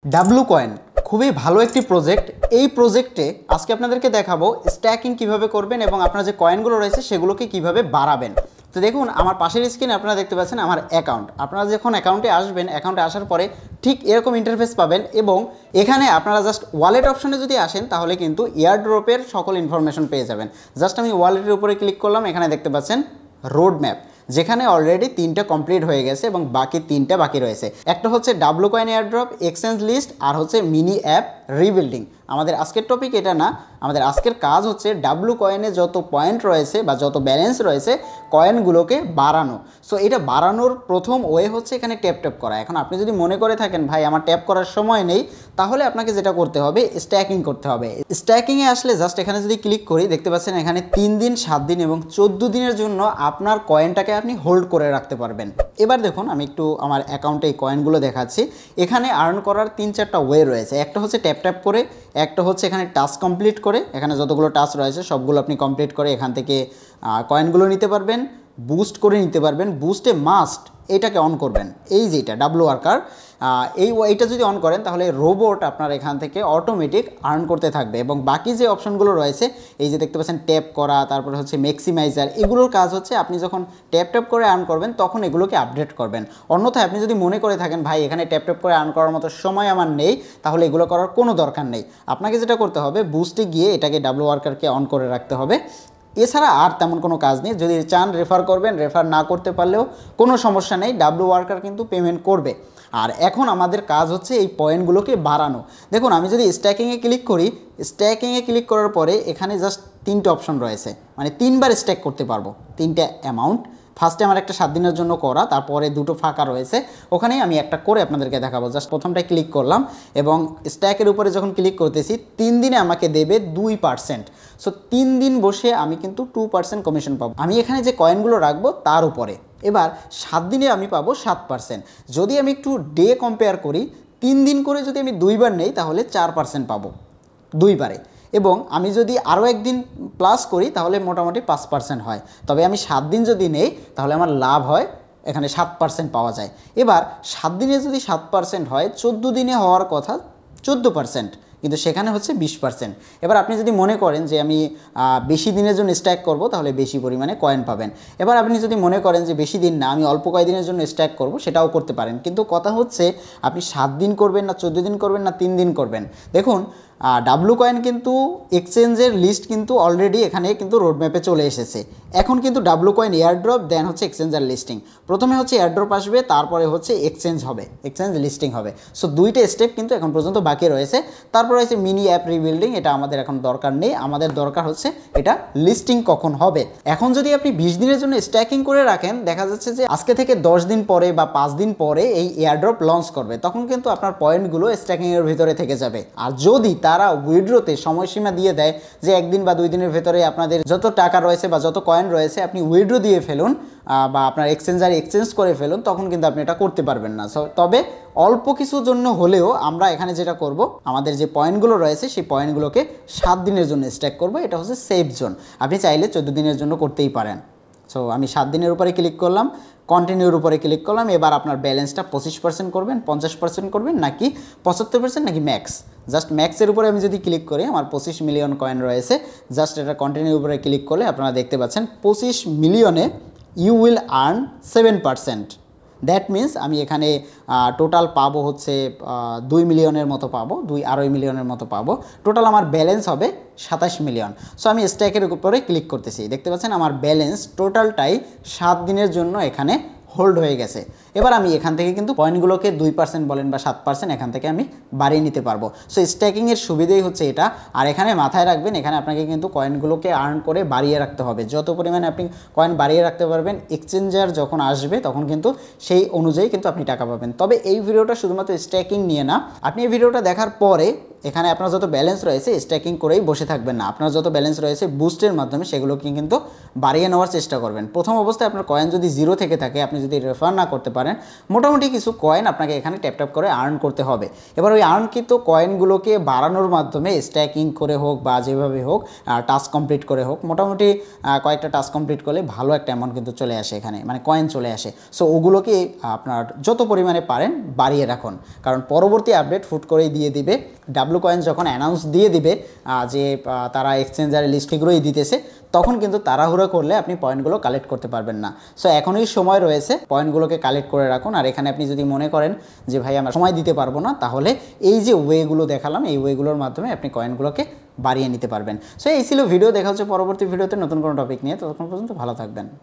W coin খুবই ভালো একটি প্রজেক্ট। এই প্রজেক্টে আজকে আপনাদেরকে দেখাবো স্ট্যাকিং কিভাবে করবেন এবং আপনার যে কয়েনগুলো রয়েছে সেগুলোকে কিভাবে বাড়াবেন। তো দেখুন আমার পাশের স্ক্রিনে আপনারা দেখতে পাচ্ছেন আমার অ্যাকাউন্ট। আপনারা যখন অ্যাকাউন্টে আসবেন, অ্যাকাউন্টে আসার পরে ঠিক এরকম ইন্টারফেস পাবেন এবং এখানে আপনারা জাস্ট ওয়ালেট অপশনে যদি আসেন তাহলে কিন্তু এয়ারড্রপের সকল ইনফরমেশন পেয়ে যাবেন। জাস্ট আমি ওয়ালেটের উপরে ক্লিক করলাম, এখানে দেখতে পাচ্ছেন রোড ম্যাপ, যেখানে অলরেডি 3টা কমপ্লিট হয়ে গেছে এবং বাকি 3টা বাকি রয়েছে। একটা হচ্ছে W coin airdrop, exchange list আর হচ্ছে মিনি অ্যাপ রিবিল্ডিং। আমাদের আজকের টপিক এটা না, আমাদের আজকের কাজ হচ্ছে ডাব্লু কয়েনে যত পয়েন্ট রয়েছে বা যত ব্যালেন্স রয়েছে কয়েনগুলোকে বাড়ানো। সো এটা বাড়ানোর প্রথম ওয়ে হচ্ছে এখানে ট্যাপ করা। এখন আপনি যদি মনে করে থাকেন ভাই আমার ট্যাপ করার সময় নেই, তাহলে আপনাকে যেটা করতে হবে স্ট্যাকিং করতে হবে। স্ট্যাকিংয়ে আসলে জাস্ট এখানে যদি ক্লিক করি দেখতে পাচ্ছেন এখানে 3 দিন, 7 দিন এবং 14 দিনের জন্য আপনার কয়েনটাকে আপনি হোল্ড করে রাখতে পারবেন। এবার দেখুন আমি একটু আমার অ্যাকাউন্টে এই কয়েনগুলো দেখাচ্ছি। এখানে আর্ন করার 3-4টা ওয়ে রয়েছে। একটা হচ্ছে ট্যাপ করে, একটা হচ্ছে এখানে টাস্ক কমপ্লিট করে, এখানে যতগুলো টাস্ক রয়েছে সবগুলো আপনি কমপ্লিট করে এখান থেকে কয়েনগুলো নিতে পারবেন, বুস্ট করে নিতে পারবেন। বুস্টে মাস্ট এইটাকে অন করবেন, এই যে এটা ডাব্লু ওয়ার্কার, এইটা যদি অন করেন তাহলে রোবট আপনার এখান থেকে অটোমেটিক আর্ন করতে থাকবে এবং বাকি যে অপশনগুলো রয়েছে এই যে দেখতে পাচ্ছেন ট্যাপ করা, তারপরে হচ্ছে ম্যাক্সিমাইজার, এগুলোর কাজ হচ্ছে আপনি যখন ট্যাপ করে আর্ন করবেন তখন এগুলোকে আপডেট করবেন। অন্যথায় আপনি যদি মনে করে থাকেন ভাই এখানে ট্যাপ করে আর্ন করার মতো সময় আমার নেই, তাহলে এগুলো করার কোনো দরকার নেই। আপনাকে যেটা করতে হবে বুস্টে গিয়ে এটাকে ডাব্লু ওয়ার্কারকে অন করে রাখতে হবে। এছাড়া আর তেমন কোনো কাজ নেই। যদি চান রেফার করবেন, রেফার না করতে পারলেও কোনো সমস্যা নেই, ডাব্লু ওয়ার্কার কিন্তু পেমেন্ট করবে। আর এখন আমাদের কাজ হচ্ছে এই পয়েন্টগুলোকে বাড়ানো। দেখুন আমি যদি স্ট্যাকিংয়ে ক্লিক করি, স্ট্যাকিংয়ে ক্লিক করার পরে এখানে জাস্ট 3টে অপশন রয়েছে, মানে 3বার স্ট্যাক করতে পারবো। 3টে অ্যামাউন্ট, ফার্স্টে আমার একটা 7 দিনের জন্য করা, তারপরে 2টো ফাঁকা রয়েছে, ওখানেই আমি একটা করে আপনাদেরকে দেখাবো। জাস্ট প্রথমটায় ক্লিক করলাম এবং স্ট্যাকের উপরে যখন ক্লিক করতেছি 3 দিনে আমাকে দেবে 2%। সো 3 দিন বসে আমি কিন্তু 2% কমিশন পাবো। আমি এখানে যে কয়েনগুলো রাখবো তার উপরে। এবার 7 দিনে আমি পাবো 7%। যদি আমি একটু ডে কম্পেয়ার করি, 3 দিন করে যদি আমি 2বার নেই তাহলে 4% পাবো 2বারে, এবং আমি যদি আরও একদিন প্লাস করি তাহলে মোটামুটি 5% হয়। তবে আমি 7 দিন যদি নেই তাহলে আমার লাভ হয়, এখানে 7% পাওয়া যায়। এবার 7 দিনে যদি 7% হয়, 14 দিনে হওয়ার কথা 14%, কিন্তু সেখানে হচ্ছে 20%। এবার আপনি যদি মনে করেন যে আমি বেশি দিনের জন্য স্ট্যাক করব তাহলে বেশি পরিমাণে কয়েন পাবেন। এবার আপনি যদি মনে করেন যে বেশি দিন না, আমি অল্প কয়েকদিনের জন্য স্ট্যাক করব, সেটাও করতে পারেন। কিন্তু কথা হচ্ছে আপনি 7 দিন করবেন না 14 দিন করবেন না 3 দিন করবেন। দেখুন ডাব্লু কয়েন কিন্তু এক্সচেঞ্জের লিস্ট কিন্তু অলরেডি এখানে কিন্তু রোডম্যাপে চলে এসেছে। এখন কিন্তু ডাব্লু কয়েন এয়ারড্রপ, দেন হচ্ছে এক্সচেঞ্জার লিস্টিং। প্রথমে হচ্ছে এয়ারড্রপ আসবে, তারপরে হচ্ছে এক্সচেঞ্জ হবে, এক্সচেঞ্জ লিস্টিং হবে। সো 2টে স্টেপ কিন্তু এখন পর্যন্ত বাকি রয়েছে। তারপরে হচ্ছে মিনি অ্যাপ রিবিল্ডিং, এটা আমাদের এখন দরকার নেই, আমাদের দরকার হচ্ছে এটা লিস্টিং কখন হবে। এখন যদি আপনি 20 দিনের জন্য স্ট্যাকিং করে রাখেন, দেখা যাচ্ছে যে আজকে থেকে 10 দিন পরে বা 5 দিন পরে এই এয়ারড্রপ লঞ্চ করবে, তখন কিন্তু আপনার পয়েন্টগুলো স্ট্যাকিংয়ের ভিতরে থেকে যাবে। আর যদি তারা উইথড্রোতে সময়সীমা দিয়ে দেয় যে 1 দিন বা 2 দিনের ভেতরে আপনাদের যত টাকা রয়েছে বা যত কয়েন রয়েছে আপনি উইথড্রো দিয়ে ফেলুন বা আপনার এক্সচেঞ্জারে এক্সচেঞ্জ করে ফেলুন, তখন কিন্তু আপনি এটা করতে পারবেন না। তবে অল্প কিছুর জন্য হলেও আমরা এখানে যেটা করব, আমাদের যে পয়েন্টগুলো রয়েছে সেই পয়েন্টগুলোকে 7 দিনের জন্য স্ট্যাক করব। এটা হচ্ছে সেফ জোন। আপনি চাইলে 14 দিনের জন্য করতেই পারেন। সো আমি 7 দিনের উপরে ক্লিক করলাম, কন্টিনিউর উপরে ক্লিক করলাম। এবার আপনার ব্যালেন্সটা 25% করবেন, 50% করবেন, নাকি 75%, নাকি ম্যাক্স। জাস্ট ম্যাক্সের উপরে আমি যদি ক্লিক করি, আমার 25 মিলিয়ন কয়েন রয়েছে, জাস্ট এটা কন্টিনিউর উপরে ক্লিক করলে আপনারা দেখতে পাচ্ছেন 25 মিলিয়নে you will earn 7%। That means আমি এখানে টোটাল পাবো হচ্ছে 2 মিলিয়নের মতো পাবো, 2.5 মিলিয়নের মতো পাবো। টোটাল আমার ব্যালেন্স হবে 27 মিলিয়ন। সো আমি স্ট্যাকের উপরে ক্লিক করতেছি, দেখতে পাচ্ছেন আমার ব্যালেন্স টোটালটাই 7 দিনের জন্য এখানে হোল্ড হয়ে গেছে। এবার আমি এখান থেকে কিন্তু পয়েন্টগুলোকে 2% বলেন বা 7% এখান থেকে আমি বাড়িয়ে নিতে পারবো। সো স্ট্যাকিংয়ের সুবিধাই হচ্ছে এটা। আর এখানে মাথায় রাখবেন, এখানে আপনাকে কিন্তু কয়েনগুলোকে আর্ন করে বাড়িয়ে রাখতে হবে। যত পরিমাণে আপনি কয়েন বাড়িয়ে রাখতে পারবেন, এক্সচেঞ্জার যখন আসবে তখন কিন্তু সেই অনুযায়ী কিন্তু আপনি টাকা পাবেন। তবে এই ভিডিওটা শুধুমাত্র স্ট্যাকিং নিয়ে না, আপনি এই ভিডিওটা দেখার পরে এখানে আপনার যত ব্যালেন্স রয়েছে স্ট্যাকিং করেই বসে থাকবেন না, আপনার যত ব্যালেন্স রয়েছে বুস্টের মাধ্যমে সেগুলোকে কিন্তু বাড়িয়ে নেওয়ার চেষ্টা করবেন। প্রথম অবস্থায় আপনার কয়েন যদি জিরো থেকে থাকে, আপনি যদি রেফার না করতে পারেন, মোটামুটি কিছু কয়েন আপনাকে এখানে ট্যাপ করে আর্ন করতে হবে। এবার ওই আর্নকৃত কয়েনগুলোকে বাড়ানোর মাধ্যমে স্ট্যাকিং করে হোক বা যেভাবে হোক টাস্ক কমপ্লিট করে হোক, মোটামুটি কয়েকটা টাস্ক কমপ্লিট করলে ভালো একটা অ্যামাউন্ট কিন্তু চলে আসে এখানে, মানে কয়েন চলে আসে। সো ওগুলোকে আপনার যত পরিমাণে পারেন বাড়িয়ে রাখুন, কারণ পরবর্তী আপডেট হুট করেই দিয়ে দিবে। ডাব্লু কয়েন যখন অ্যানাউন্স দিয়ে দিবে যে তারা এক্সচেঞ্জারে লিস্ট এগুলোই দিতেছে, তখন কিন্তু তাড়াহুড়ো করলে আপনি পয়েন্টগুলো কালেক্ট করতে পারবেন না। সো এখনই সময় রয়েছে, পয়েন্টগুলোকে কালেক্ট করে রাখুন। আর এখানে আপনি যদি মনে করেন যে ভাই আমরা সময় দিতে পারবো না, তাহলে এই যে ওয়েগুলো দেখালাম, এই ওয়েগুলোর মাধ্যমে আপনি কয়েনগুলোকে বাড়িয়ে নিতে পারবেন। সো এই ছিল ভিডিও, দেখা হচ্ছে পরবর্তী ভিডিওতে নতুন কোনো টপিক নিয়ে। ততক্ষণ পর্যন্ত ভালো থাকবেন।